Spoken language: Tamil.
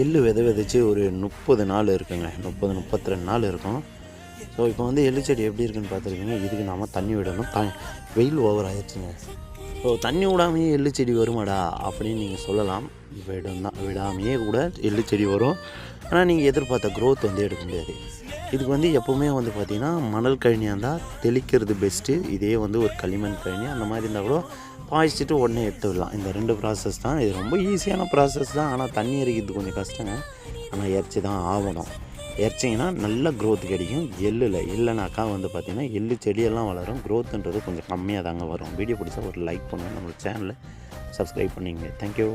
எள்ளு விதைச்சி ஒரு 30 நாள் இருக்குங்க. 32 நாள் இருக்கும். ஸோ இப்போ வந்து எள்ளு செடி எப்படி இருக்குன்னு பார்த்துருக்கீங்க. இதுக்கு நாம் தண்ணி விடணும். வெயில் ஓவர் ஆயிடுச்சுங்க. ஸோ தண்ணி விடாமையே எள்ளு செடி வருமாடா அப்படின்னு நீங்கள் சொல்லலாம். விடாமையே கூட எள்ளு செடி வரும். ஆனால் நீங்கள் எதிர்பார்த்த க்ரோத் வந்து எடுக்க முடியாது. இதுக்கு வந்து எப்போவுமே வந்து பார்த்திங்கன்னா மணல் கழனியாக இருந்தால் தெளிக்கிறது பெஸ்ட்டு. இதே வந்து ஒரு களிமண் கழனி அந்த மாதிரி இருந்தால் கூட பாய்ச்சிட்டு உடனே எடுத்து விடலாம். இந்த 2 ப்ராசஸ் தான். இது ரொம்ப ஈஸியான ப்ராசஸ் தான். ஆனால் தண்ணி எரிக்கிறது கொஞ்சம் கஷ்டங்க. ஆனால் எரிச்சி தான் ஆகணும். எரிச்சிங்கன்னா நல்ல க்ரோத் கிடைக்கும். இல்லைனாக்கா வந்து பார்த்திங்கன்னா எள்ளு செடியெல்லாம் வளரும். க்ரோத்துன்றது கொஞ்சம் கம்மியாக தாங்க வரும். வீடியோ பிடிச்சா ஒரு லைக் பண்ணுங்கள். நம்ம சேனலை சப்ஸ்கிரைப் பண்ணிங்க. தேங்க்யூ.